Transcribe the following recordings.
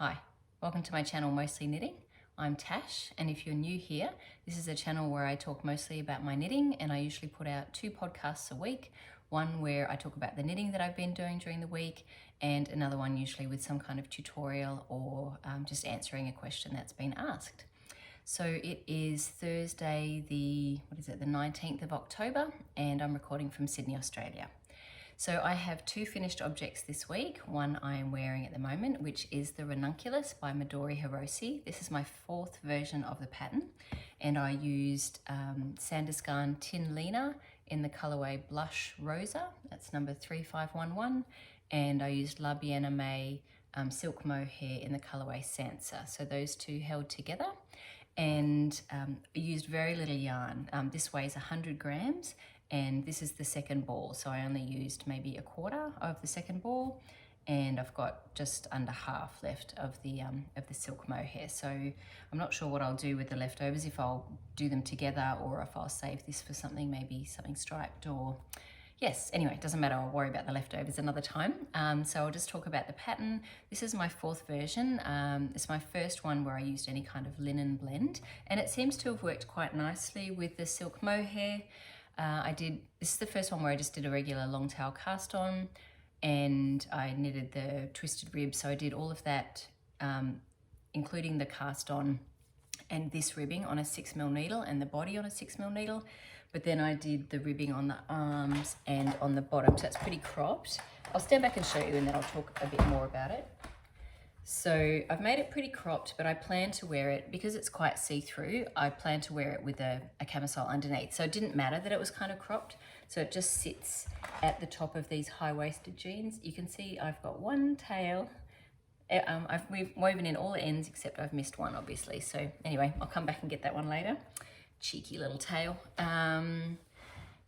Hi, welcome to my channel Mostly Knitting. I'm Tash, and if you're new here, this is a channel where I talk mostly about my knitting, and I usually put out 2 podcasts a week. One where I talk about the knitting that I've been doing during the week, and another one usually with some kind of tutorial or just answering a question that's been asked. So it is Thursday, the 19th of October, and I'm recording from Sydney, Australia. So I have 2 finished objects this week. One I am wearing at the moment, which is the Ranunculus by Midori Hirose. This is my 4th version of the pattern, and I used Sansa Tynne in the colorway Blush Rosa. That's number 3511, and I used La Bien-Aimée Silk Mohair in the colorway Sansa. So those 2 held together, and I used very little yarn. This weighs 100 grams. And this is the second ball, so I only used maybe a quarter of the second ball, and I've got just under half left of the silk mohair. So I'm not sure what I'll do with the leftovers, if I'll do them together or if I'll save this for something, maybe something striped or yes, anyway, it doesn't matter, I'll worry about the leftovers another time. So I'll just talk about the pattern. This is my 4th version. It's my first one where I used any kind of linen blend, and it seems to have worked quite nicely with the silk mohair. This is the first one where I just did a regular long tail cast on, and I knitted the twisted rib. So I did all of that, including the cast on and this ribbing on a 6mm needle and the body on a 6mm needle. But then I did the ribbing on the arms and on the bottom. So that's pretty cropped. I'll stand back and show you, and then I'll talk a bit more about it. So I've made it pretty cropped, but I plan to wear it, because it's quite see-through, I plan to wear it with a camisole underneath. So it didn't matter that it was kind of cropped. So it just sits at the top of these high-waisted jeans. You can see I've got one tail. We've woven in all the ends except I've missed one, obviously. So anyway, I'll come back and get that one later. Cheeky little tail.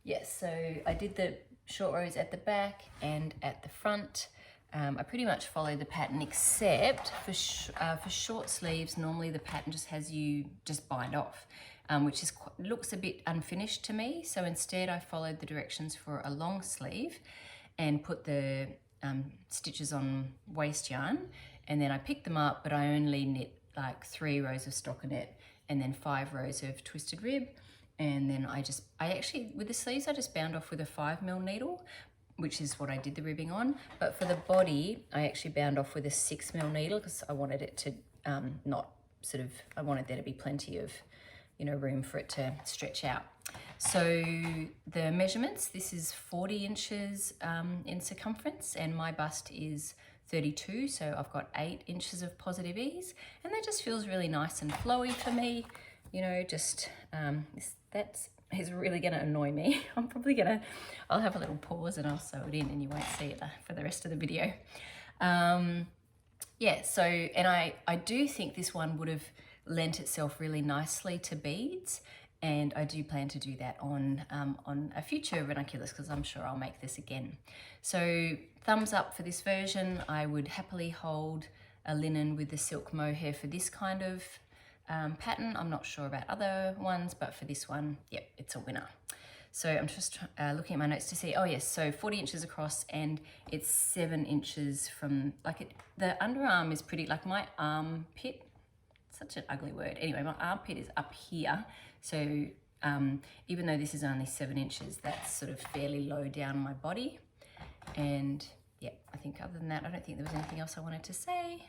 Yes, so I did the short rows at the back and at the front. I pretty much follow the pattern, except for short sleeves. Normally the pattern just has you just bind off, which looks a bit unfinished to me. So instead I followed the directions for a long sleeve and put the stitches on waste yarn, and then I picked them up, but I only knit like 3 rows of stockinette and then 5 rows of twisted rib. And then I actually, with the sleeves, I just bound off with a 5mm needle, which is what I did the ribbing on. But for the body, I actually bound off with a 6mm needle, because I wanted it to I wanted there to be plenty of, room for it to stretch out. So the measurements, this is 40 inches in circumference, and my bust is 32, so I've got 8 inches of positive ease, and that just feels really nice and flowy for me. Is really going to annoy me. I'll have a little pause and I'll sew it in, and you won't see it for the rest of the video. Yeah, so, and I do think this one would have lent itself really nicely to beads, and I do plan to do that on a future Ranunculus, because I'm sure I'll make this again. So thumbs up for this version. I would happily hold a linen with the silk mohair for this kind of pattern. I'm not sure about other ones, but for this one, yep, it's a winner. So I'm just looking at my notes to see, oh yes, so 40 inches across, and it's 7 inches from, the underarm is pretty, like my armpit, such an ugly word. Anyway, my armpit is up here. So even though this is only 7 inches, that's sort of fairly low down my body. And yeah, I think other than that, I don't think there was anything else I wanted to say.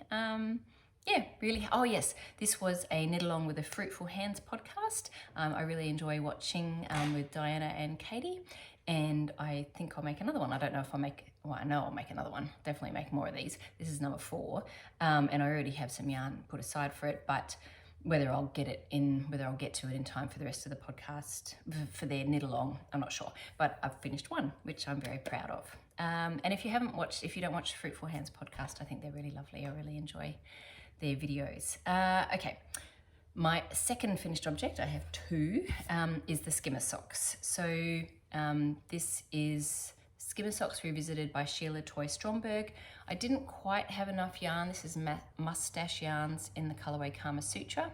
Yeah, really. Oh yes, this was a Knit Along with a Fruitful Hands podcast. I really enjoy watching with Diana and Katie, and I think I'll make another one. I don't know if I know I'll make another one. Definitely make more of these. This is number 4, and I already have some yarn put aside for it, but whether I'll get to it in time for the rest of the podcast, for their Knit Along, I'm not sure, but I've finished one, which I'm very proud of. And if you don't watch Fruitful Hands podcast, I think they're really lovely. I really enjoy their videos. Okay, my second finished object, I have 2, is the Skimmer socks. So this is Skimmer socks revisited by Sheila Stromberg. I didn't quite have enough yarn. This is mustache yarns in the colorway Kama Sutra.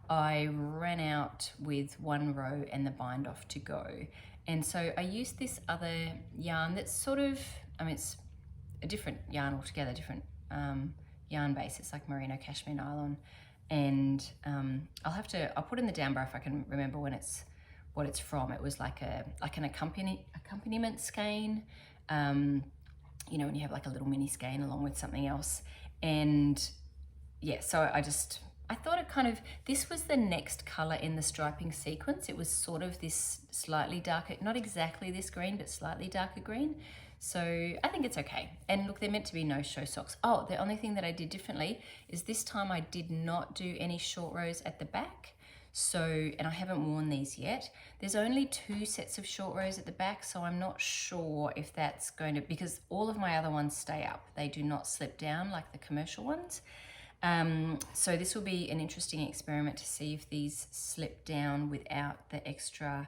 I ran out with 1 row and the bind off to go. And so I used this other yarn that's sort of, it's a different yarn altogether, different yarn base. It's like Merino cashmere nylon. And I'll put in the down bar if I can remember what it's from. It was like an accompaniment skein. You know, when you have like a little mini skein along with something else. And yeah, so I thought this was the next color in the striping sequence. It was sort of this slightly darker, not exactly this green, but slightly darker green. So I think it's okay. And look, they're meant to be no show socks. Oh, the only thing that I did differently is this time I did not do any short rows at the back. So, and I haven't worn these yet. There's only 2 sets of short rows at the back, so I'm not sure if that's going to, because all of my other ones stay up. They do not slip down like the commercial ones. So this will be an interesting experiment to see if these slip down without the extra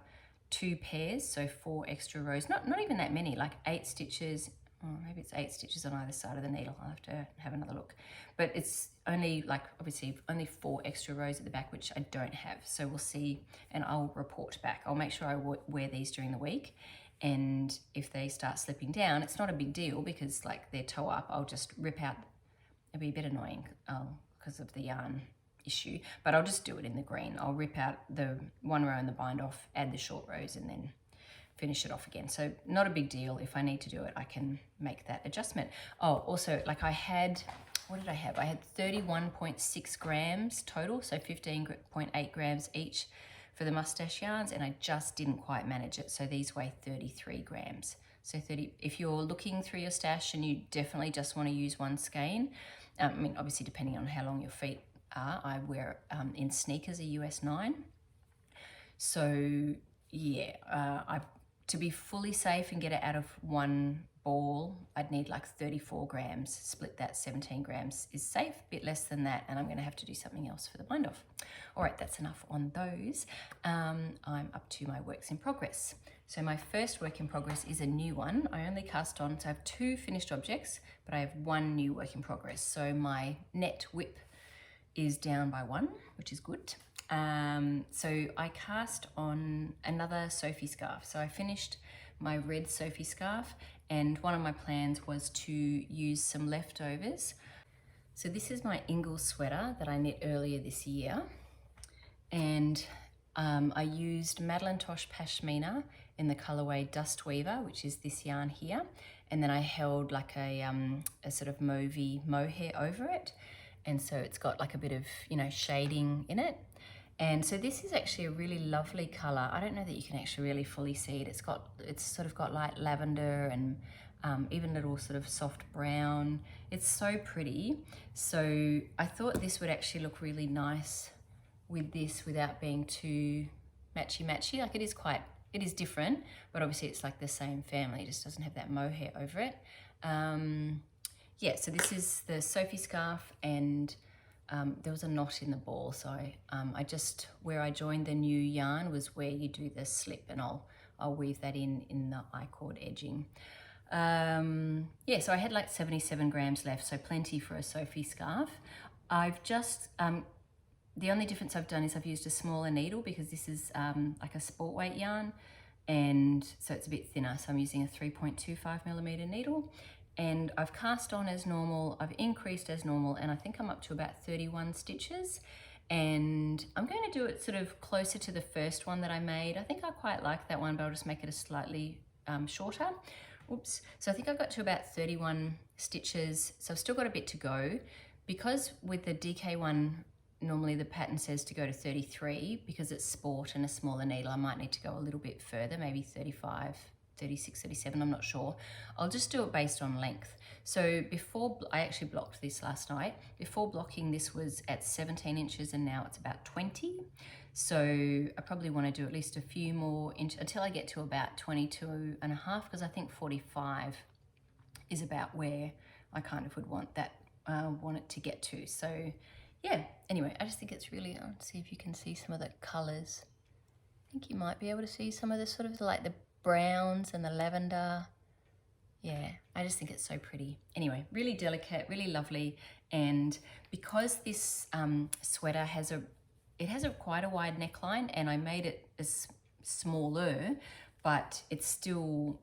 2 pairs, so 4 extra rows, not even that many, like 8 stitches, or maybe it's 8 stitches on either side of the needle. I'll have to have another look, but it's only like obviously only 4 extra rows at the back, which I don't have. So we'll see, and I'll report back. I'll make sure I wear these during the week, and if they start slipping down, it's not a big deal because like they're toe up. I'll just rip out. It'll be a bit annoying because of the yarn issue, but I'll just do it in the green. I'll rip out the 1 row in the bind off, add the short rows, and then finish it off again. So not a big deal. If I need to do it, I can make that adjustment. Oh, also, like I had, what did I have? I had 31.6 grams total, so 15.8 grams each for the mustache yarns, and I just didn't quite manage it. So these weigh 33 grams. So 30, if you're looking through your stash and you definitely just want to use one skein, I mean, obviously depending on how long your feet are, I wear in sneakers a US 9. So yeah, to be fully safe and get it out of one ball, I'd need like 34 grams. Split that, 17 grams is safe, a bit less than that, and I'm going to have to do something else for the bind off. All right, that's enough on those. I'm up to my works in progress. So my first work in progress is a new one. I only cast on, so I have 2 finished objects, but I have 1 new work in progress. So my net whip is down by 1, which is good. So I cast on another Sophie scarf. So I finished my red Sophie scarf, and one of my plans was to use some leftovers. So this is my Ingle sweater that I knit earlier this year, and I used Madelinetosh Pashmina in the colorway Dustweaver, which is this yarn here, and then I held like a sort of mauvey mohair over it, and so it's got like a bit of, you know, shading in it. And so this is actually a really lovely color. I don't know that you can actually really fully see it. It's sort of got light lavender and even little sort of soft brown. It's so pretty. So I thought this would actually look really nice with this without being too matchy-matchy. Like it is different, but obviously it's like the same family. It just doesn't have that mohair over it. Yeah, so this is the Sophie scarf, and there was a knot in the ball, so I just, where I joined the new yarn was where you do the slip, and I'll weave that in the I-cord edging. Yeah, so I had like 77 grams left, so plenty for a Sophie scarf. I've just, the only difference I've done is I've used a smaller needle because this is like a sport weight yarn, and so it's a bit thinner, so I'm using a 3.25 millimeter needle. And I've cast on as normal, I've increased as normal, and I think I'm up to about 31 stitches. And I'm going to do it sort of closer to the first one that I made. I think I quite like that one, but I'll just make it a slightly shorter. Oops. So I think I got to about 31 stitches. So I've still got a bit to go. Because with the DK one, normally the pattern says to go to 33, because it's sport and a smaller needle, I might need to go a little bit further, maybe 35. 36, 37, I'm not sure. I'll just do it based on length. So before, I actually blocked this last night. Before blocking, this was at 17 inches and now it's about 20. So I probably want to do at least a few more inches until I get to about 22 and a half, because I think 45 is about where I kind of would want that, want it to get to. So yeah, anyway, I just think it's really, let's see if you can see some of the colors. I think you might be able to see some of the sort of like the browns and the lavender. Yeah, I just think it's so pretty. Anyway, really delicate, really lovely. And because this sweater has quite a wide neckline, and I made it as smaller, but it's still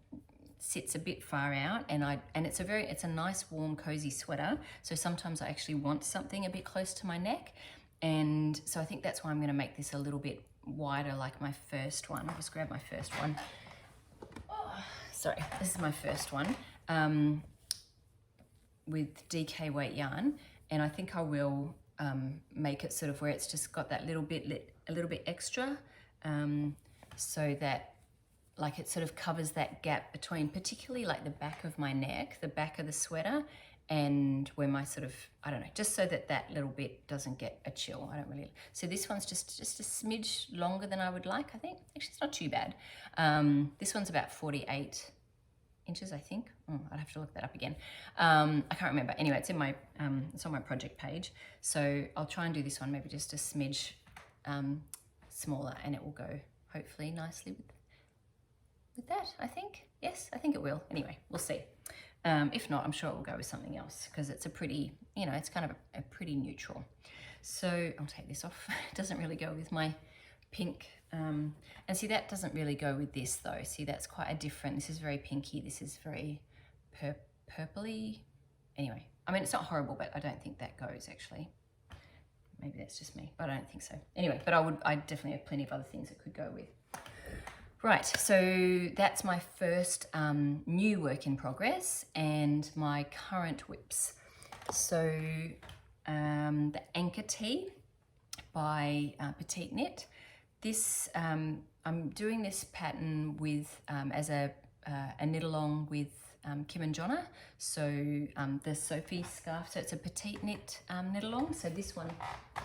sits a bit far out, and it's a nice warm cozy sweater, so sometimes I actually want something a bit close to my neck, and so I think that's why I'm going to make this a little bit wider like my first one. I'll just grab my first one. Oh, sorry, this is my first one with DK weight yarn, and I think I will make it sort of where it's just got that a little bit extra, so that like it sort of covers that gap between particularly like the back of my neck, the back of the sweater, and where my sort of, I don't know, just so that that little bit doesn't get a chill. I don't really, so this one's just a smidge longer than I would like, I think. Actually, it's not too bad. This one's about 48 inches, I think. I'd have to look that up again. I can't remember. Anyway, it's in my, it's on my project page. So I'll try and do this one maybe just a smidge smaller, and it will go hopefully nicely with that, I think. Yes, I think it will. Anyway, we'll see. If not, I'm sure it will go with something else, because it's a pretty, you know, it's kind of a pretty neutral. So I'll take this off. It doesn't really go with my pink. And see, that doesn't really go with this though. See, that's quite a different, this is very pinky. This is very purpley. Anyway, I mean, it's not horrible, but I don't think that goes actually. Maybe that's just me, but I don't think so. Anyway, but I definitely have plenty of other things it could go with. Right, so that's my first new work in progress and my current whips. So the Anker Tee by Petite Knit. This, I'm doing this pattern with, as a knit along with Kim and Jonna. So the Sophie scarf, so it's a Petite Knit knit along. So this one,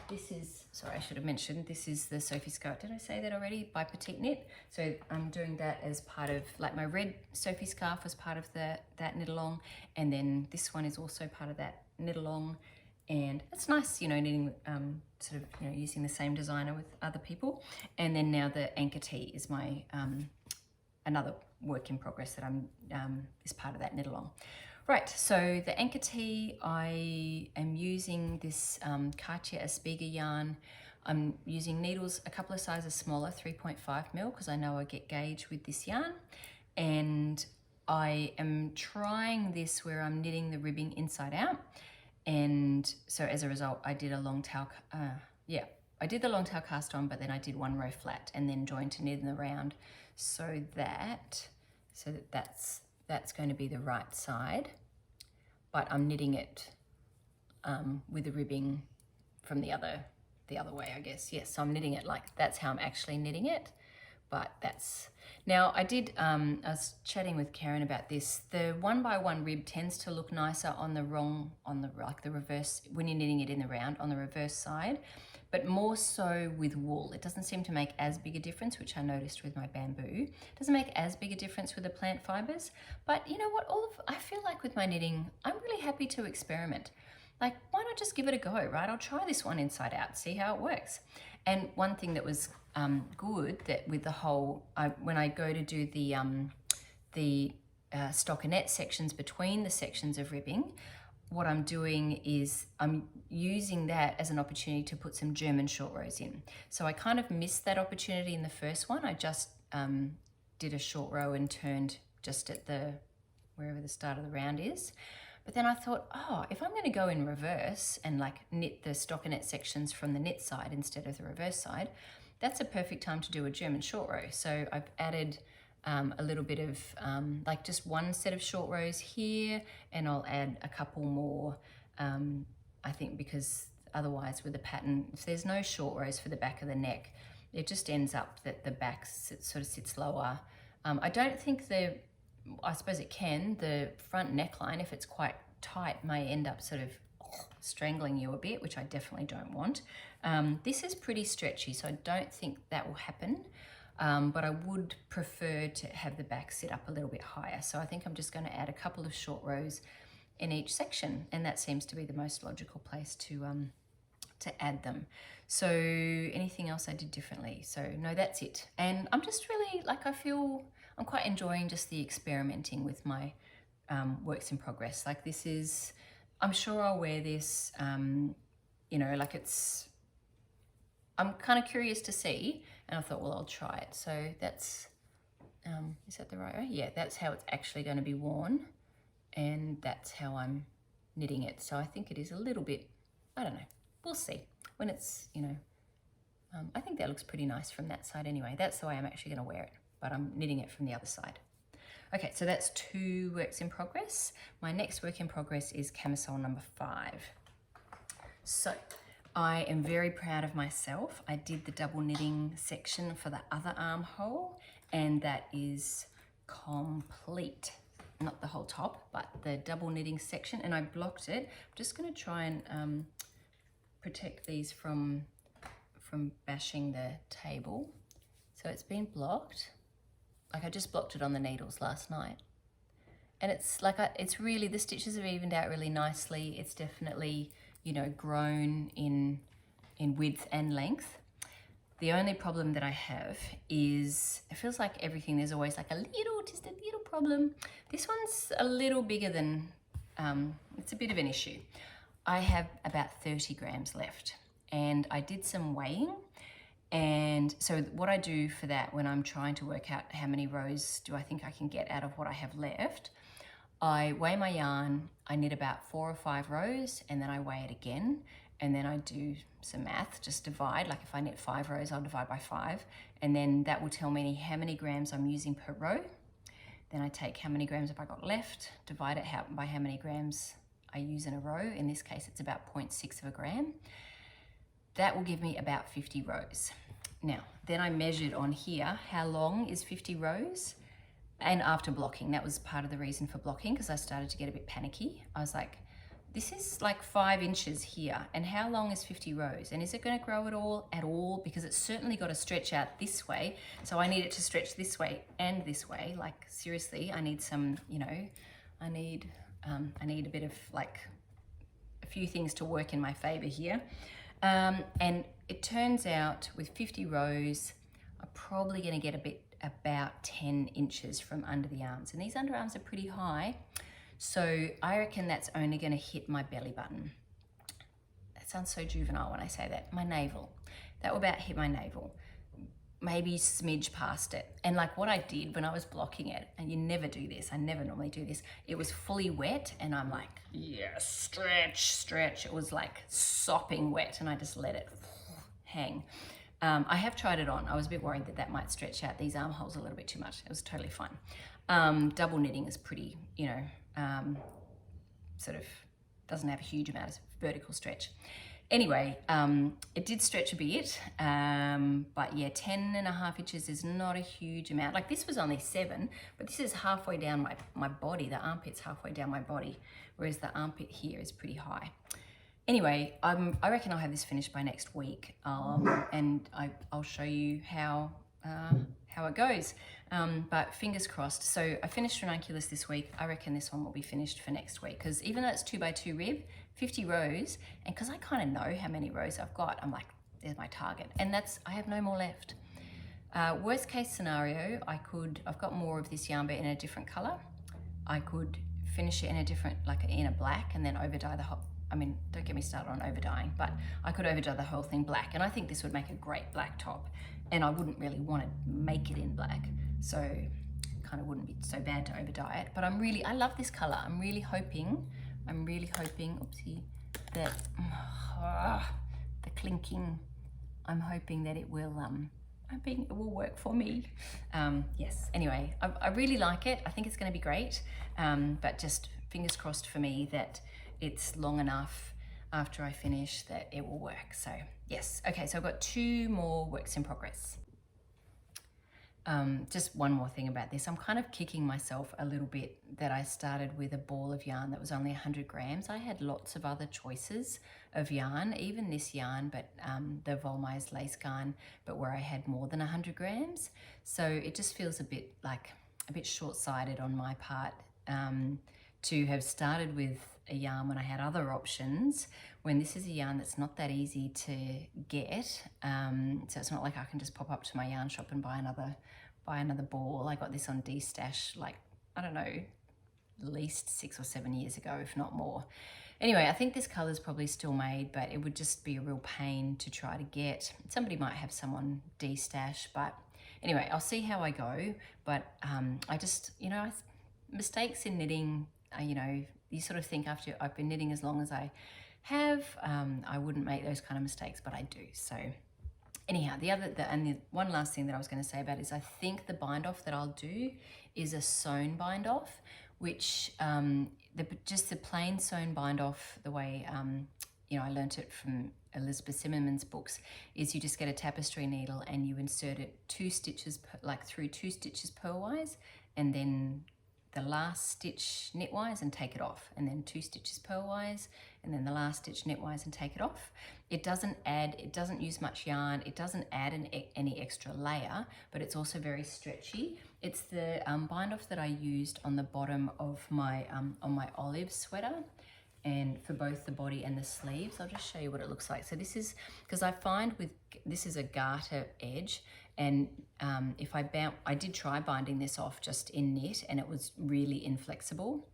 this is, sorry, I should have mentioned, this is the Sophie scarf. Did I say that already? By Petite Knit. So I'm doing that as part of, like my red Sophie scarf was part of that knit along. And then this one is also part of that knit along. And it's nice, you know, knitting, sort of, you know, using the same designer with other people. And then now the Anker Tee is my, another work in progress that I'm, is part of that knit along. Right, so the Anker Tee, I am using this Katia Espiga yarn. I'm using needles a couple of sizes smaller, 3.5 mil, because I know I get gauge with this yarn. And I am trying this where I'm knitting the ribbing inside out. And so as a result, I did a long tail, I did the long tail cast on, but then I did one row flat and then joined to knit in the round, so that's going to be the right side, but I'm knitting it with the ribbing from the other way, I guess. Yes, so I'm knitting it like, that's how I'm actually knitting it. But that's, now I did, I was chatting with Karen about this. The 1x1 rib tends to look nicer on the like the reverse, when you're knitting it in the round, on the reverse side, but more so with wool. It doesn't seem to make as big a difference, which I noticed with my bamboo. It doesn't make as big a difference with the plant fibers, but you know what, I feel like with my knitting, I'm really happy to experiment. Like, why not just give it a go, right? I'll try this one inside out, see how it works. And one thing that was good, that with the whole, when I go to do the stockinette sections between the sections of ribbing, what I'm doing is I'm using that as an opportunity to put some German short rows in. So I kind of missed that opportunity in the first one. I just did a short row and turned just at wherever the start of the round is. But then I thought, oh, if I'm going to go in reverse and like knit the stockinette sections from the knit side instead of the reverse side, that's a perfect time to do a German short row. So I've added a little bit of like just one set of short rows here, and I'll add a couple more, I think, because otherwise with the pattern, if there's no short rows for the back of the neck, it just ends up that the back sort of sits lower. I don't think I suppose it can, the front neckline, if it's quite tight, may end up sort of strangling you a bit, which I definitely don't want. This is pretty stretchy, so I don't think that will happen, but I would prefer to have the back sit up a little bit higher. So I think I'm just going to add a couple of short rows in each section, and that seems to be the most logical place to add them. So anything else I did differently? So no, that's it. And I'm just really, like, I feel I'm quite enjoying just the experimenting with my works in progress. Like, this is, I'm sure I'll wear this, you know, like I'm kind of curious to see, and I thought, well, I'll try it. So that's Is that the right way? Yeah, that's how it's actually going to be worn, and that's how I'm knitting it. So I think it is a little bit, I don't know, we'll see when it's, you know, I think that looks pretty nice from that side anyway. That's the way I'm actually going to wear it, but I'm knitting it from the other side. Okay, so that's 2 works in progress. My next work in progress is camisole number 5. So I am very proud of myself. I did the double knitting section for the other armhole, and that is complete. Not the whole top, but the double knitting section, and I blocked it. I'm just going to try and protect these from bashing the table. So it's been blocked. Like I just blocked it on the needles last night. And it's like, it's really, the stitches have evened out really nicely. It's definitely, you know, grown in width and length. The only problem that I have is, it feels like everything, there's always like just a little problem. This one's a little bigger than, it's a bit of an issue. I have about 30 grams left, and I did some weighing. And so what I do for that, when I'm trying to work out how many rows do I think I can get out of what I have left, I weigh my yarn, I knit about 4 or 5 rows, and then I weigh it again. And then I do some math, just divide, like if I knit 5 rows, I'll divide by 5. And then that will tell me how many grams I'm using per row. Then I take how many grams have I got left, divide it by how many grams I use in a row. In this case, it's about 0.6 of a gram. That will give me about 50 rows. Now, then I measured on here, how long is 50 rows? And after blocking, that was part of the reason for blocking, because I started to get a bit panicky. I was like, this is like 5 inches here, and how long is 50 rows? And is it going to grow at all? Because it's certainly got to stretch out this way. So I need it to stretch this way and this way. Like seriously, I need some, you know, I need a bit of like a few things to work in my favor here. And it turns out with 50 rows, I'm probably going to get about 10 inches from under the arms. And these underarms are pretty high. So I reckon that's only going to hit my belly button. That sounds so juvenile when I say that. My navel. That will about hit my navel. Maybe smidge past it. And like what I did when I was blocking it, and you never do this, I never normally do this, it was fully wet, and I'm like, yes, stretch. It was like sopping wet, and I just let it hang. I have tried it on. I was a bit worried that might stretch out these armholes a little bit too much. It was totally fine. Double knitting is pretty, you know, sort of doesn't have a huge amount of vertical stretch. Anyway, it did stretch a bit, but yeah, 10.5 inches is not a huge amount. Like this was only 7, but this is halfway down my body. The armpit's halfway down my body, whereas the armpit here is pretty high. Anyway, I reckon I'll have this finished by next week, and I'll show you how it goes. But fingers crossed. So I finished Ranunculus this week. I reckon this one will be finished for next week, because even though it's 2x2 rib, 50 rows, and because I kind of know how many rows I've got, I'm like, there's my target, and I have no more left. Worst case scenario, I've got more of this yarn but in a different color. I could finish it in a different, like in a black, and then over dye the whole, I mean, don't get me started on over dyeing, but I could over dye the whole thing black, and I think this would make a great black top, and I wouldn't really want to make it in black, so kind of wouldn't be so bad to over dye it. But I love this color. I'm really hoping, oopsie, that the clinking, I'm hoping that it will, hoping it will work for me. Yes, anyway, I really like it. I think it's going to be great, but just fingers crossed for me that it's long enough after I finish that it will work. So yes, okay, so I've got 2 more works in progress. Just one more thing about this. I'm kind of kicking myself a little bit that I started with a ball of yarn that was only 100 grams. I had lots of other choices of yarn, even this yarn, but the Wollmeise Lacegarn, but where I had more than 100 grams. So it just feels a bit short-sighted on my part to have started with a yarn when I had other options, when this is a yarn that's not that easy to get. So it's not like I can just pop up to my yarn shop and buy another ball. I got this on D-Stash, like, I don't know, at least 6 or 7 years ago, if not more. Anyway, I think this color is probably still made, but it would just be a real pain to try to get. Somebody might have some on D-Stash, but anyway, I'll see how I go, but I just, you know, mistakes in knitting, you know, you sort of think after I've been knitting as long as I have, I wouldn't make those kind of mistakes, but I do. So anyhow, the one last thing that I was going to say about is I think the bind off that I'll do is a sewn bind off, which just the plain sewn bind off, the way you know, I learnt it from Elizabeth Zimmerman's books, is you just get a tapestry needle and you insert it 2 stitches through 2 stitches purlwise, and then the last stitch knitwise and take it off, and then 2 stitches purlwise, and then the last stitch knitwise and take it off. It doesn't use much yarn, it doesn't add any extra layer, but it's also very stretchy. It's the bind off that I used on the bottom of my on my olive sweater, and for both the body and the sleeves. I'll just show you what it looks like. So this is, because I find this is a garter edge, and if I did try binding this off just in knit, and it was really inflexible.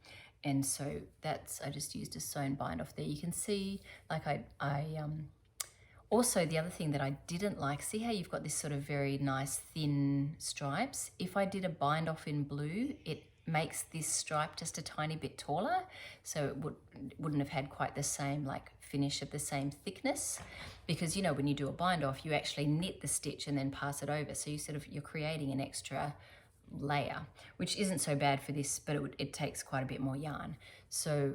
And so I just used a sewn bind off there. You can see, like also the other thing that I didn't like, see how you've got this sort of very nice thin stripes? If I did a bind off in blue, it makes this stripe just a tiny bit taller, so it wouldn't have had quite the same like finish of the same thickness, because you know, when you do a bind off, you actually knit the stitch and then pass it over, so you're creating an extra layer, which isn't so bad for this, but it takes quite a bit more yarn. So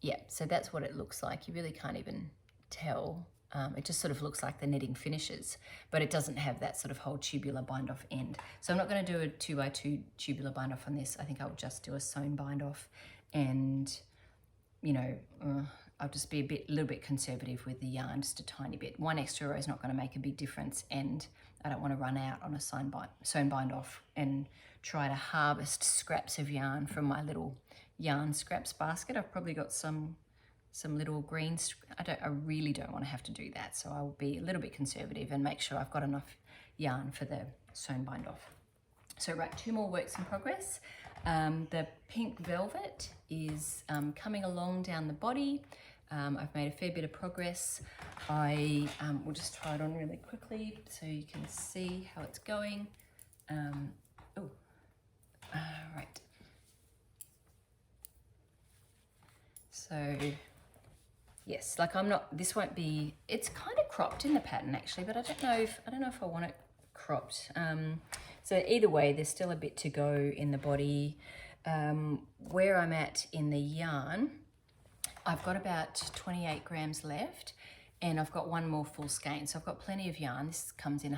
yeah, so that's what it looks like. You really can't even tell. It just sort of looks like the knitting finishes, but it doesn't have that sort of whole tubular bind off end. So I'm not going to do a 2x2 tubular bind off on this. I think I'll just do a sewn bind off, and you know, I'll just be a little bit conservative with the yarn, just a tiny bit. 1 extra row is not going to make a big difference, and I don't want to run out on a sewn bind off and try to harvest scraps of yarn from my little yarn scraps basket. I've probably got some little greens. I really don't want to have to do that, so I will be a little bit conservative and make sure I've got enough yarn for the sewn bind off. So right, 2 more works in progress. The pink velvet is coming along down the body. I've made a fair bit of progress. I will just try it on really quickly so you can see how it's going. Right. So yes, like this won't be, it's kind of cropped in the pattern actually, but I don't know if I want it cropped. So either way, there's still a bit to go in the body. Where I'm at in the yarn, I've got about 28 grams left, and I've got 1 more full skein. So I've got plenty of yarn. This comes in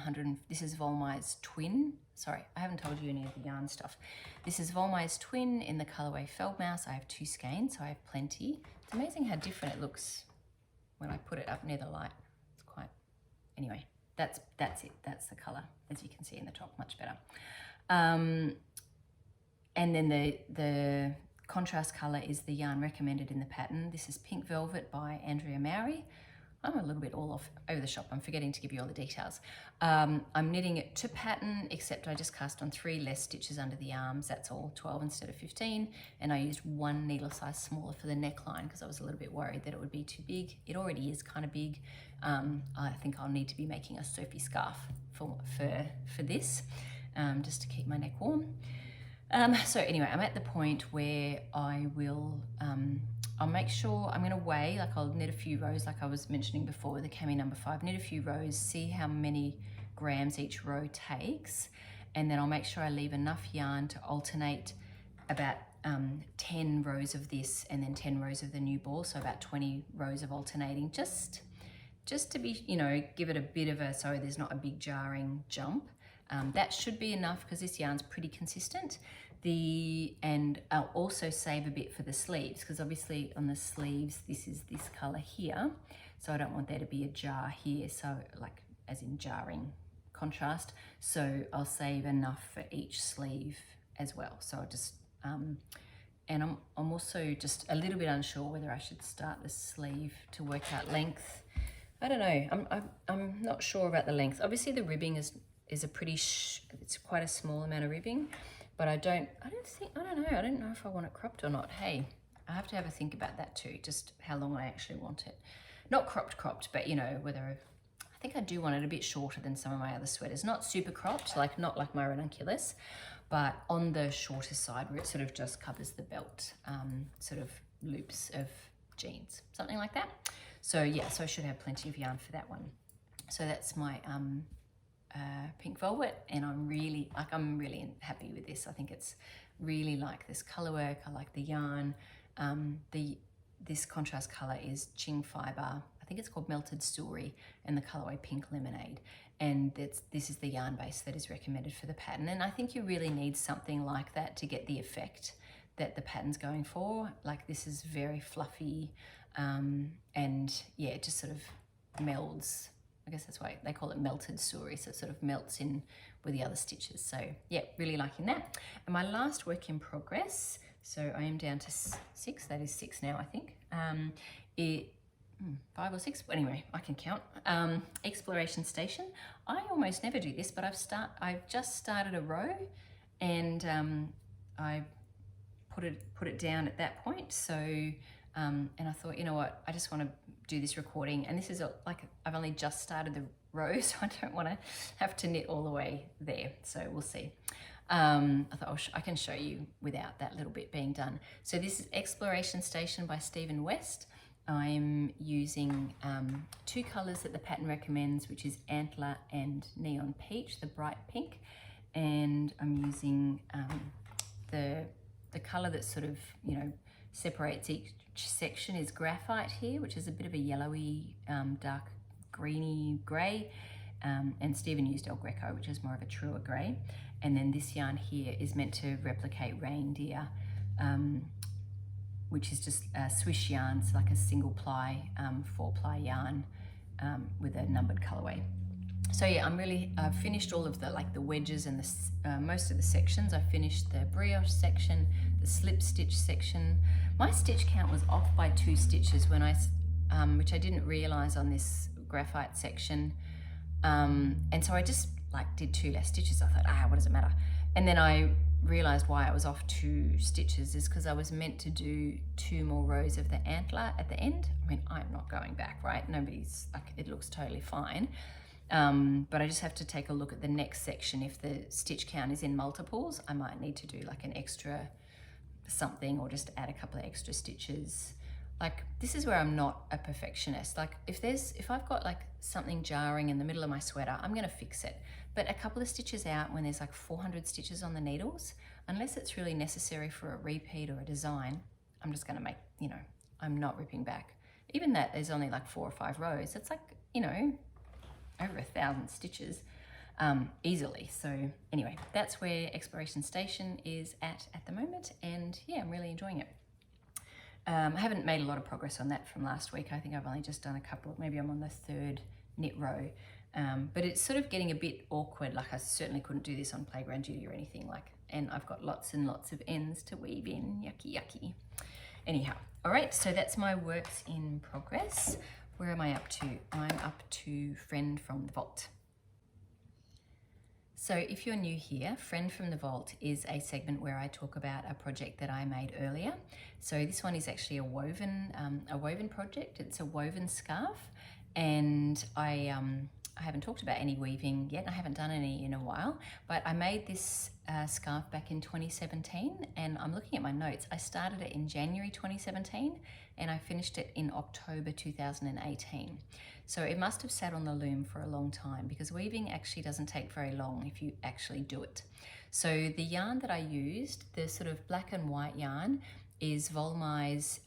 this is Wollmeise Twin. Sorry, I haven't told you any of the yarn stuff. This is Wollmeise Twin in the colorway Feldmaus. I have 2 skeins, so I have plenty. It's amazing how different it looks when I put it up near the light. It's quite, anyway, that's it. That's the color, as you can see in the top, much better. And then the contrast color is the yarn recommended in the pattern. This is Pink Velvet by Andrea Mowry. I'm a little bit all over the shop. I'm forgetting to give you all the details. I'm knitting it to pattern, except I just cast on 3 less stitches under the arms. That's all, 12 instead of 15. And I used 1 needle size smaller for the neckline because I was a little bit worried that it would be too big. It already is kind of big. I think I'll need to be making a Sophie scarf for this, just to keep my neck warm. So anyway, I'm at the point where I will, I'll make sure I'm going to weigh, like I'll knit a few rows, like I was mentioning before with the cami number 5, knit a few rows, see how many grams each row takes, and then I'll make sure I leave enough yarn to alternate about 10 rows of this and then 10 rows of the new ball, so about 20 rows of alternating, just to be, you know, give it a bit of so there's not a big jarring jump. That should be enough because this yarn's pretty consistent. And I'll also save a bit for the sleeves, because obviously on the sleeves this is this color here, so I don't want there to be a jar here, so like as in jarring contrast, so I'll save enough for each sleeve as well. So I'll just and I'm also just a little bit unsure whether I should start the sleeve to work out length. I don't know, I'm not sure about the length. Obviously the ribbing is a pretty it's quite a small amount of ribbing, but I don't know if I want it cropped or not. Hey, I have to have a think about that too, just how long I actually want it. Not cropped, but you know, whether I think I do want it a bit shorter than some of my other sweaters. Not super cropped, like not like my Ranunculus, but on the shorter side where it sort of just covers the belt, sort of loops of jeans, something like that. So yeah, so I should have plenty of yarn for that one. So that's my pink velvet, and I'm really happy with this. I think it's really like this colorwork. I like the yarn. This contrast color is Qing Fibre. I think it's called Melted Suri, and the colorway Pink Lemonade. And this is the yarn base that is recommended for the pattern. And I think you really need something like that to get the effect that the pattern's going for. Like this is very fluffy, and yeah, it just sort of melds. I guess that's why they call it melted suri, so it sort of melts in with the other stitches. So yeah, really liking that. And my last work in progress, so I am down to 6, that is 6 now I think. 5 or 6, anyway, I can count. Exploration Station. I almost never do this, but I've just started a row, and I put it down at that point. So and I thought, you know what, I just want to do this recording, and this is like I've only just started the row, so I don't want to have to knit all the way there, so we'll see. I thought I can show you without that little bit being done. So this is Exploration Station by Stephen West. I'm using 2 colors that the pattern recommends, which is Antler and Neon Peach, the bright pink, and I'm using the color that sort of, you know, separates each section is Graphite here, which is a bit of a yellowy, dark greeny gray, and Stephen used El Greco, which is more of a truer gray. And then this yarn here is meant to replicate Reindeer, which is just Swish yarn. It's like a single ply, 4-ply yarn with a numbered colorway. So yeah, I've finished all of the wedges and the most of the sections. I finished the brioche section, the slip stitch section. My stitch count was off by 2 stitches when which I didn't realize on this graphite section. And so I just did 2 less stitches. I thought, what does it matter? And then I realized why I was off 2 stitches is because I was meant to do 2 more rows of the antler at the end. I mean, I'm not going back, right? It looks totally fine. But I just have to take a look at the next section. If the stitch count is in multiples, I might need to do like an extra something, or just add a couple of extra stitches. Like, this is where I'm not a perfectionist. Like, if I've got like something jarring in the middle of my sweater, I'm gonna fix it. But a couple of stitches out when there's like 400 stitches on the needles, unless it's really necessary for a repeat or a design, I'm just gonna make, you know, I'm not ripping back. Even that there's only like 4 or 5 rows, it's like, you know, over 1,000 stitches easily. So anyway, that's where Exploration Station is at the moment, and yeah, I'm really enjoying it. I haven't made a lot of progress on that from last week. I think I've only just done a couple, maybe I'm on the 3rd knit row, but it's sort of getting a bit awkward. Like, I certainly couldn't do this on playground duty or anything, and I've got lots and lots of ends to weave in, yucky. Anyhow, all right, so that's my works in progress. Where am I up to? I'm up to Friend from the Vault. So if you're new here, Friend from the Vault is a segment where I talk about a project that I made earlier. So this one is actually a woven project. It's a woven scarf, and I haven't talked about any weaving yet. I haven't done any in a while, but I made this scarf back in 2017, and I'm looking at my notes. I started it in January 2017, and I finished it in October 2018. So it must have sat on the loom for a long time, because weaving actually doesn't take very long if you actually do it. So the yarn that I used, the sort of black and white yarn, is Wollmeise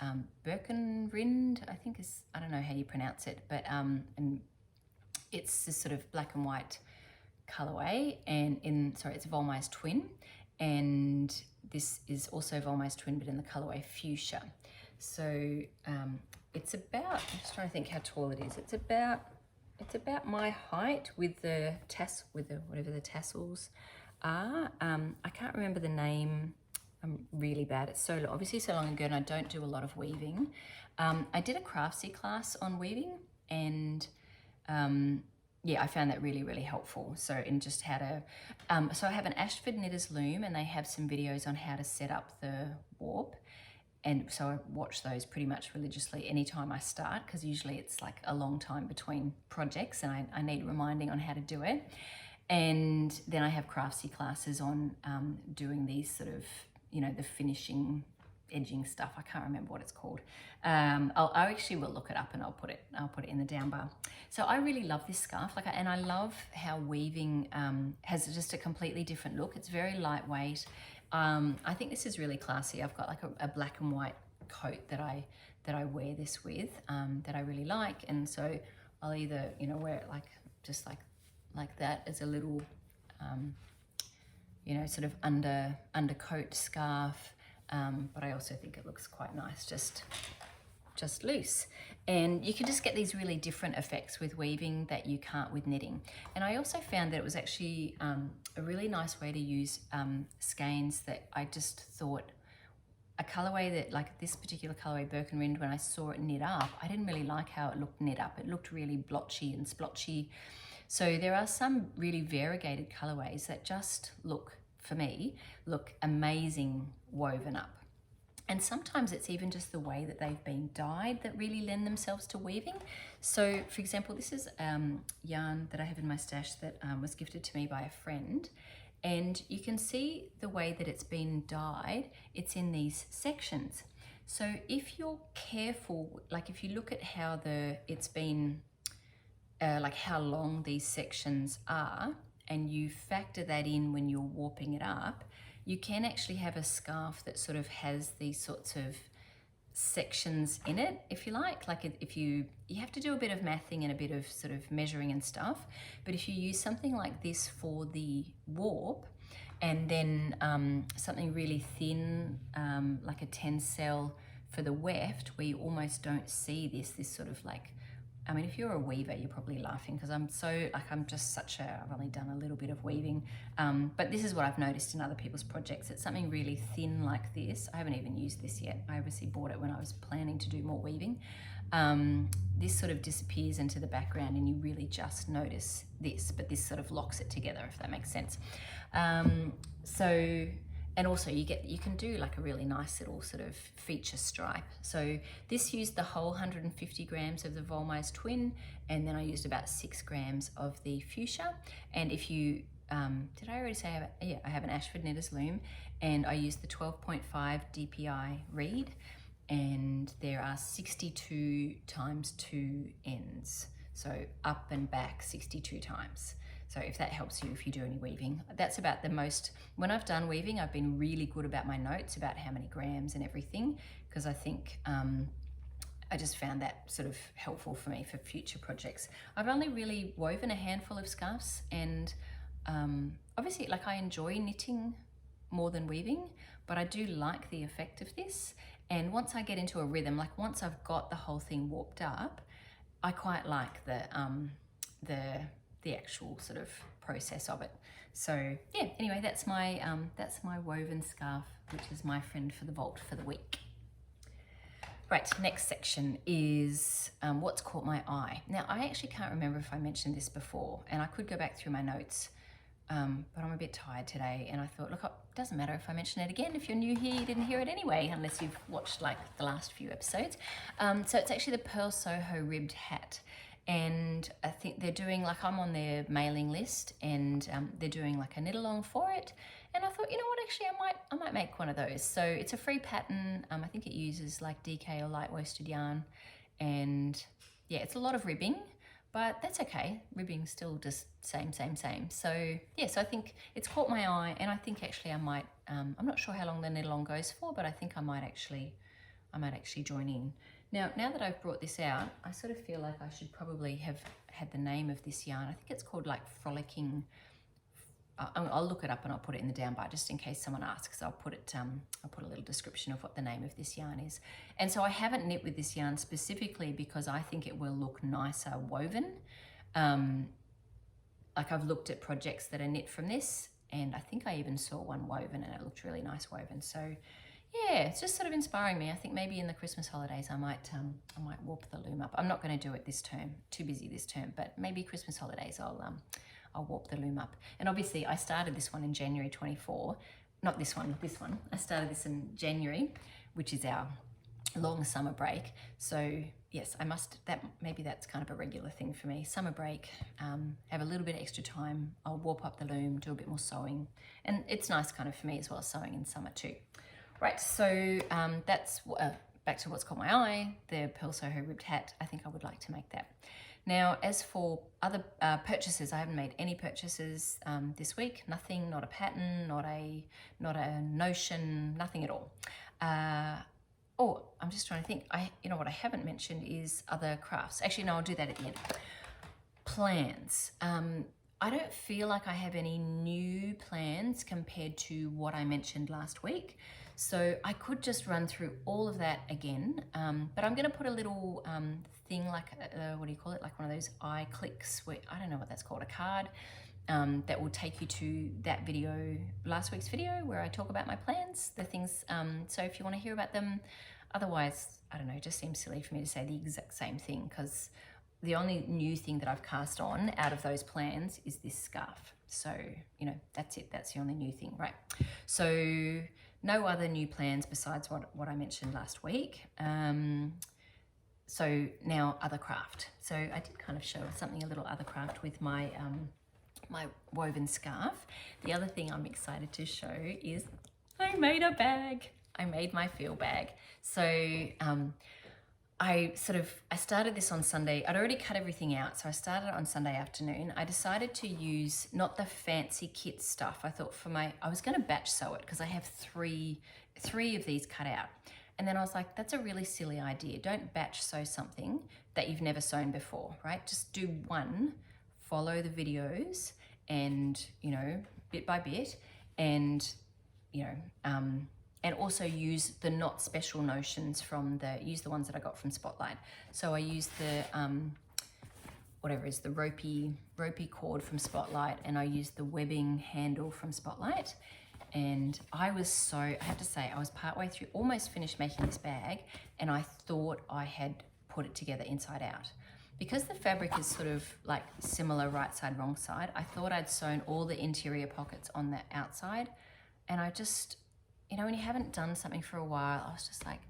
Birkenrind, I think I don't know how you pronounce it, but and it's this sort of black and white colorway, and it's Wollmeise Twin, and this is also Wollmeise Twin, but in the colorway Fuchsia. So it's about, I'm just trying to think how tall it is. It's about my height with the whatever the tassels are. I can't remember the name. I'm really bad. It's obviously so long ago, and I don't do a lot of weaving. I did a craftsy class on weaving, and yeah, I found that really, really helpful. So in just how to, so I have an Ashford Knitters loom, and they have some videos on how to set up the warp. And so I watch those pretty much religiously anytime I start, because usually it's like a long time between projects and I need reminding on how to do it. And then I have craftsy classes on doing these sort of, you know, the finishing, edging stuff. I can't remember what it's called. I actually will look it up and I'll put it in the down bar. So I really love this scarf, and I love how weaving has just a completely different look. It's very lightweight. I think this is really classy. I've got like a black and white coat that I wear this with that I really like, and so I'll either, you know, wear it just like that as a little you know, sort of undercoat scarf, but I also think it looks quite nice just loose. And you can just get these really different effects with weaving that you can't with knitting. And I also found that it was actually a really nice way to use skeins that I just thought, a colorway that, like this particular colorway, Birkenrind, when I saw it knit up, I didn't really like how it looked knit up. It looked really blotchy and splotchy. So there are some really variegated colorways that just look, for me, look amazing woven up. And sometimes it's even just the way that they've been dyed that really lend themselves to weaving. So for example, this is yarn that I have in my stash that was gifted to me by a friend. And you can see the way that it's been dyed, it's in these sections. So if you're careful, like if you look at how it's been, like how long these sections are, and you factor that in when you're warping it up, you can actually have a scarf that sort of has these sorts of sections in it, if you like. Like if you have to do a bit of mathing and a bit of sort of measuring and stuff, but if you use something like this for the warp, and then something really thin, like a tencel for the weft, where you almost don't see this sort of like, I mean, if you're a weaver, you're probably laughing because I've only done a little bit of weaving, but this is what I've noticed in other people's projects. It's something really thin like this. I haven't even used this yet. I obviously bought it when I was planning to do more weaving. This sort of disappears into the background and you really just notice this, but this sort of locks it together, if that makes sense. And also you can do like a really nice little sort of feature stripe. So this used the whole 150 grams of the Wollmeise twin, and then I used about 6 grams of the fuchsia. And if you, did I already say, I have an Ashford Knitter's loom, and I used the 12.5 DPI reed, and there are 62 times 2 ends. So up and back 62 times. So if that helps you, if you do any weaving, that's about the most. When I've done weaving, I've been really good about my notes about how many grams and everything, because I think I just found that sort of helpful for me for future projects. I've only really woven a handful of scarves, and obviously, like, I enjoy knitting more than weaving, but I do like the effect of this. And once I get into a rhythm, like once I've got the whole thing warped up, I quite like the actual sort of process of it. So yeah, anyway, that's my woven scarf, which is my friend for the vault for the week. Right, next section is what's caught my eye. Now, I actually can't remember if I mentioned this before, and I could go back through my notes, but I'm a bit tired today, and I thought, look, it doesn't matter if I mention it again. If you're new here, you didn't hear it anyway, unless you've watched like the last few episodes. So it's actually the Pearl Soho ribbed hat. And I think they're doing, like, I'm on their mailing list, and they're doing like a knit along for it. And I thought, you know what, actually I might make one of those. So it's a free pattern. I think it uses like DK or light worsted yarn, and yeah, it's a lot of ribbing, but that's okay. Ribbing's still just same. So yeah, so I think it's caught my eye, and I think actually I might, I'm not sure how long the knit along goes for, but I think I might actually join in. Now that I've brought this out, I sort of feel like I should probably have had the name of this yarn. I think it's called like Frolicking. I'll look it up and I'll put it in the down bar just in case someone asks. I'll put a little description of what the name of this yarn is. And so I haven't knit with this yarn specifically because I think it will look nicer woven. Like, I've looked at projects that are knit from this, and I think I even saw one woven and it looked really nice woven. So yeah, it's just sort of inspiring me. I think maybe in the Christmas holidays I might warp the loom up. I'm not going to do it this term, too busy this term, but maybe Christmas holidays I'll warp the loom up. And obviously I started this one in January 24, not this one, this one. I started this in January which is our long summer break. So yes, maybe that's kind of a regular thing for me. Summer break, have a little bit of extra time. I'll warp up the loom, do a bit more sewing. And it's nice kind of for me as well, sewing in summer too. Right, so that's back to what's caught my eye, the Pearl Soho ribbed hat. I think I would like to make that. Now, as for other purchases, I haven't made any purchases this week. Nothing, not a pattern, not a notion, nothing at all. Oh, I'm just trying to think. You know what I haven't mentioned is other crafts. Actually, no, I'll do that at the end. Plans. I don't feel like I have any new plans compared to what I mentioned last week. So I could just run through all of that again, but I'm gonna put a little thing like, what do you call it? Like one of those iClicks, I don't know what that's called, a card, that will take you to that video, last week's video, where I talk about my plans, the things, so if you wanna hear about them. Otherwise, I don't know, it just seems silly for me to say the exact same thing, because the only new thing that I've cast on out of those plans is this scarf. So, you know, that's it, that's the only new thing, right? So, no other new plans besides what I mentioned last week. So now other craft. So I did kind of show something, a little other craft with my my woven scarf. The other thing I'm excited to show is I made a bag. I made my feel bag. So I started this on Sunday. I'd already cut everything out, so I started on Sunday afternoon. I decided to use not the fancy kit stuff. I thought I was gonna batch sew it because I have three of these cut out. And then I was like, that's a really silly idea. Don't batch sew something that you've never sewn before, right? Just do one, follow the videos and, you know, bit by bit, and, you know, and also use the not special notions use the ones that I got from Spotlight. So I used the, whatever is the ropey cord from Spotlight, and I used the webbing handle from Spotlight. And I have to say, I was partway through, almost finished making this bag, and I thought I had put it together inside out. Because the fabric is sort of like similar right side, wrong side, I thought I'd sewn all the interior pockets on the outside, and I just, you know, when you haven't done something for a while, I was just like,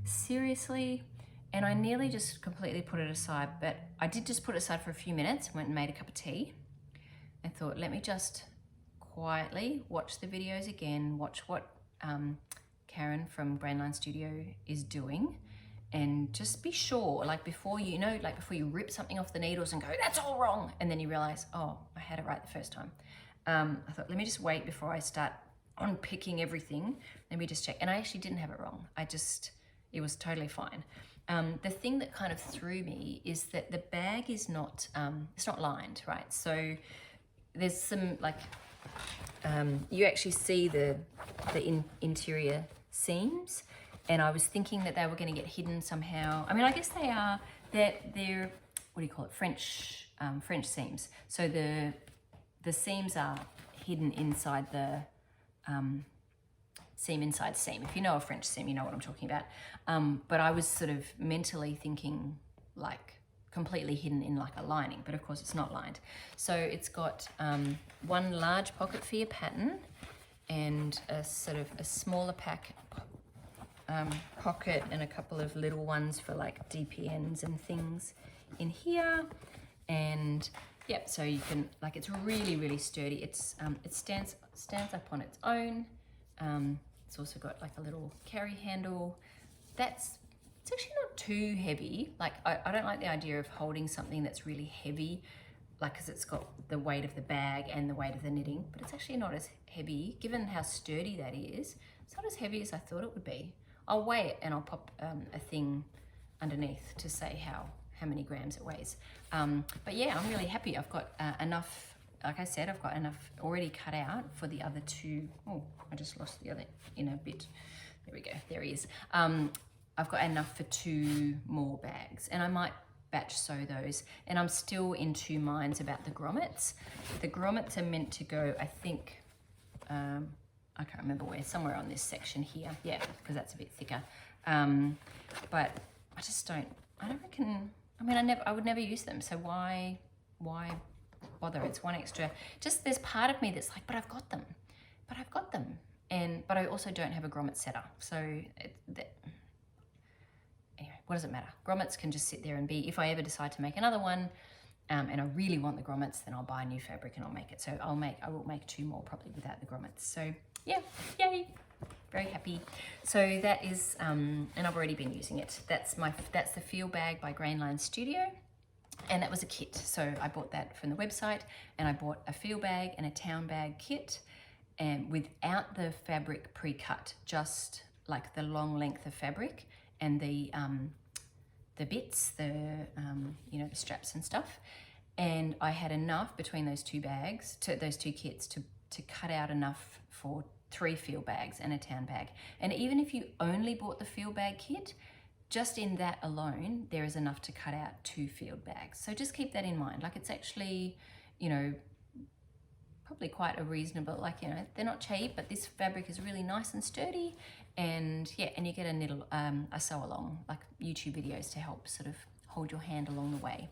seriously? And I nearly just completely put it aside, but I did just put it aside for a few minutes, went and made a cup of tea, and thought, let me just quietly watch the videos again, watch what Karen from Brainline Studio is doing, and just be sure, like before you rip something off the needles and go, that's all wrong, and then you realize, oh, I had it right the first time. I thought, let me just wait before I start unpicking everything. Let me just check. And I actually didn't have it wrong. It was totally fine. The thing that kind of threw me is that the bag is not, it's not lined, right? So there's some like, you actually see the interior seams, and I was thinking that they were going to get hidden somehow. I mean, I guess they are. They're what do you call it? French seams. So the seams are hidden inside the seam inside seam. If you know a French seam, you know what I'm talking about. But I was sort of mentally thinking like completely hidden in like a lining, but of course it's not lined. So it's got one large pocket for your pattern, and a sort of a smaller pocket, and a couple of little ones for like DPNs and things in here. And yep, so you can, like, it's really, really sturdy. It's it stands up on its own. It's also got like a little carry handle. It's actually not too heavy. Like, I don't like the idea of holding something that's really heavy, like, because it's got the weight of the bag and the weight of the knitting, but it's actually not as heavy, given how sturdy that is. It's not as heavy as I thought it would be. I'll weigh it and I'll pop a thing underneath to say how many grams it weighs. But yeah, I'm really happy. I've got enough, like I said, I've got enough already cut out for the other two. Oh, I just lost the other in a bit. There we go, there he is. I've got enough for 2 more bags, and I might batch sew those. And I'm still in 2 minds about the grommets. The grommets are meant to go, I think, I can't remember where, somewhere on this section here. Yeah, because that's a bit thicker. But I just don't reckon, I mean, I would never use them. So why bother? It's one extra. Just there's part of me that's like, but I've got them. but I also don't have a grommet setter. So anyway, what does it matter? Grommets can just sit there and be, if I ever decide to make another one, and I really want the grommets, then I'll buy new fabric and I'll make it. So I will make 2 more probably without the grommets. So yeah, yay, very happy. So that is, and I've already been using it. That's the Feel Bag by Grainline Studio. And that was a kit. So I bought that from the website, and I bought a feel bag and a town bag kit, and without the fabric pre-cut, just like the long length of fabric and the bits, the straps and stuff. And I had enough between those 2 bags, those 2 kits, to cut out enough for 3 feel bags and a town bag. And even if you only bought the feel bag kit, just in that alone, there is enough to cut out 2 field bags. So just keep that in mind. Like, it's actually, probably quite a reasonable, they're not cheap, but this fabric is really nice and sturdy. And yeah, and you get a sew along, like YouTube videos to help sort of hold your hand along the way.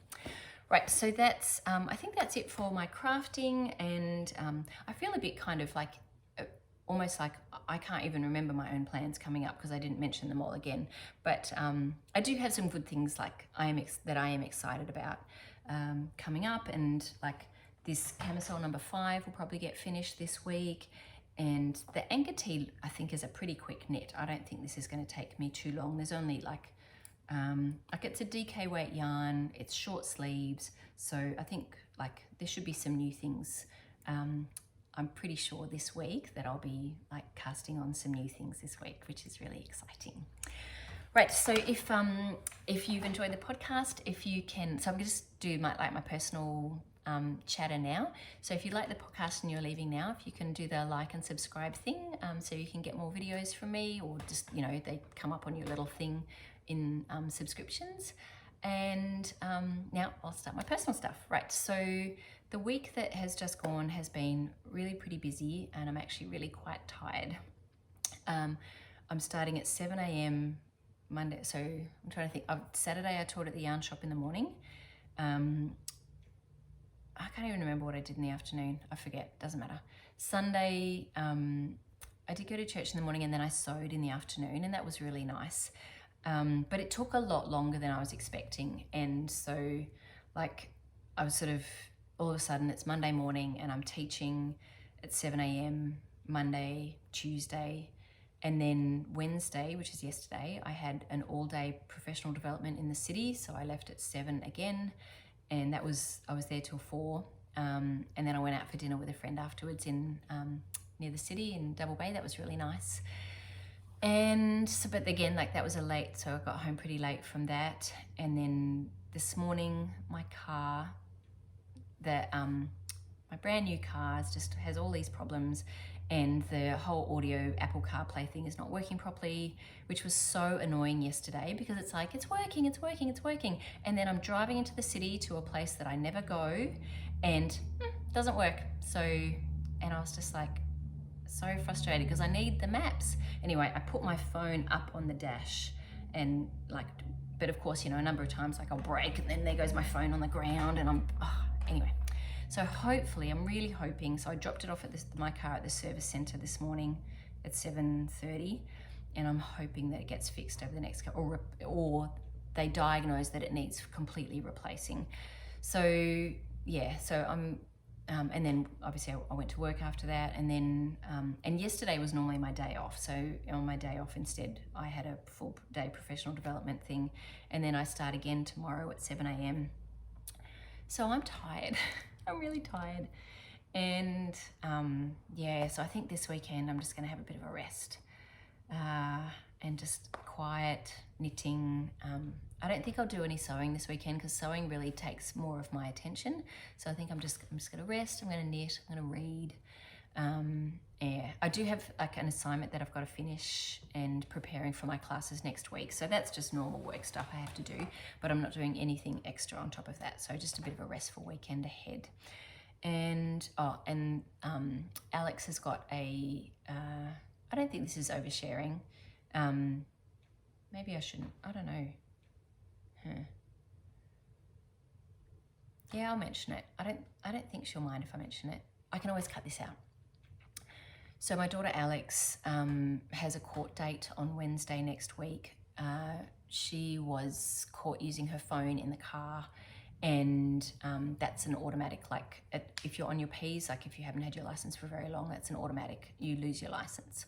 Right, so that's, I think that's it for my crafting. And I feel a bit kind of like, almost like I can't even remember my own plans coming up because I didn't mention them all again. But I do have some good things like I am excited about coming up, and like this Camisole No. 5 will probably get finished this week. And the Anker Tee, I think, is a pretty quick knit. I don't think this is going to take me too long. There's only like it's a DK weight yarn, it's short sleeves. So I think like there should be some new things. I'm pretty sure this week that I'll be like casting on some new things this week, which is really exciting. Right, so if you've enjoyed the podcast, if you can, so I'm going to just do my personal chatter now. So if you like the podcast and you're leaving now, if you can do the like and subscribe thing, so you can get more videos from me, or just, they come up on your little thing in subscriptions. And now I'll start my personal stuff. Right, so the week that has just gone has been really pretty busy, and I'm actually really quite tired. I'm starting at 7 a.m. Monday, so I'm trying to think. Saturday I taught at the yarn shop in the morning. I can't even remember what I did in the afternoon. I forget, doesn't matter. Sunday, I did go to church in the morning, and then I sewed in the afternoon, and that was really nice. But it took a lot longer than I was expecting. And so like I was sort of, all of a sudden it's Monday morning and I'm teaching at 7 a.m. Monday, Tuesday, and then Wednesday, which is yesterday, I had an all-day professional development in the city. So I left at 7 again, and I was there till 4. And then I went out for dinner with a friend afterwards in near the city in Double Bay. That was really nice. And so, but again, like that was so I got home pretty late from that. And then this morning, my car, my brand new car has all these problems, and the whole audio Apple CarPlay thing is not working properly, which was so annoying yesterday, because it's like, it's working. And then I'm driving into the city to a place that I never go, and doesn't work. So, and I was just like, so frustrated because I need the maps. Anyway, I put my phone up on the dash, and like, but of course, a number of times like I'll brake and then there goes my phone on the ground, and anyway. So hopefully, I'm really hoping, so I dropped it off at my car at the service center this morning at 7:30, and I'm hoping that it gets fixed over the next couple, or they diagnose that it needs completely replacing. So yeah, so I'm, and then obviously I went to work after that, and then, and yesterday was normally my day off. So on my day off instead, I had a full day professional development thing, and then I start again tomorrow at 7 a.m. So I'm tired. I'm really tired. And yeah, so I think this weekend I'm just gonna have a bit of a rest and just quiet knitting. I don't think I'll do any sewing this weekend because sewing really takes more of my attention. So I think I'm just gonna rest, I'm gonna knit, I'm gonna read. Yeah, I do have like an assignment that I've got to finish, and preparing for my classes next week. So that's just normal work stuff I have to do, but I'm not doing anything extra on top of that. So just a bit of a restful weekend ahead. And Alex has got I don't think this is oversharing. Maybe I shouldn't, I don't know. Yeah, I'll mention it. I don't think she'll mind if I mention it. I can always cut this out. So my daughter Alex has a court date on Wednesday next week. She was caught using her phone in the car, and that's an automatic, like if you're on your Ps, like if you haven't had your license for very long, that's an automatic, you lose your license.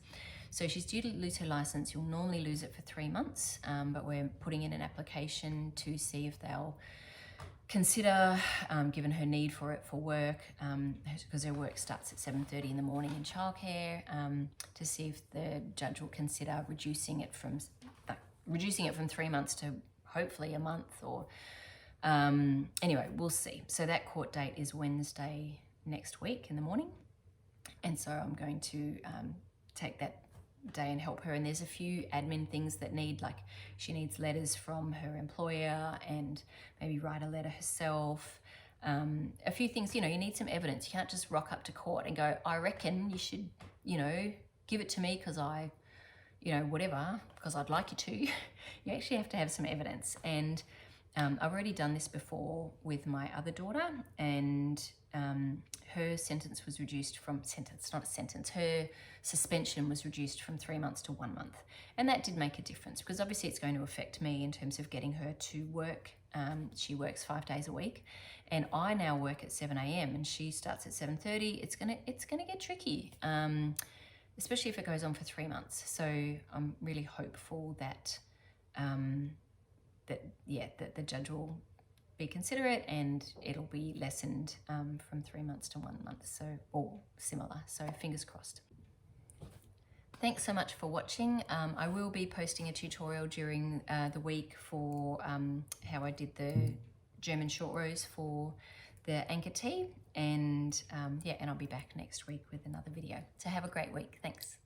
So she's due to lose her license. You'll normally lose it for 3 months, but we're putting in an application to see if they'll consider, given her need for it for work, because her work starts at 7:30 in the morning in childcare, to see if the judge will consider reducing it from 3 months to hopefully a month, or anyway, we'll see. So that court date is Wednesday next week in the morning, and so I'm going to take that day and help her. And there's a few admin things that need, like she needs letters from her employer and maybe write a letter herself. A few things, you know, you need some evidence. You can't just rock up to court and go, I reckon you should, you know, give it to me because I, you know, whatever, because I'd like you to. You actually have to have some evidence. And I've already done this before with my other daughter, and her sentence was reduced from, her suspension was reduced from 3 months to 1 month. And that did make a difference, because obviously it's going to affect me in terms of getting her to work. She works 5 days a week, and I now work at 7 a.m. and she starts at 7:30. It's gonna get tricky, especially if it goes on for 3 months. So I'm really hopeful that that the judge will be considerate and it'll be lessened from 3 months to 1 month, so, or similar. So fingers crossed. Thanks so much for watching. I will be posting a tutorial during the week for how I did the German short rows for the Anker tee, and and I'll be back next week with another video. So have a great week. Thanks.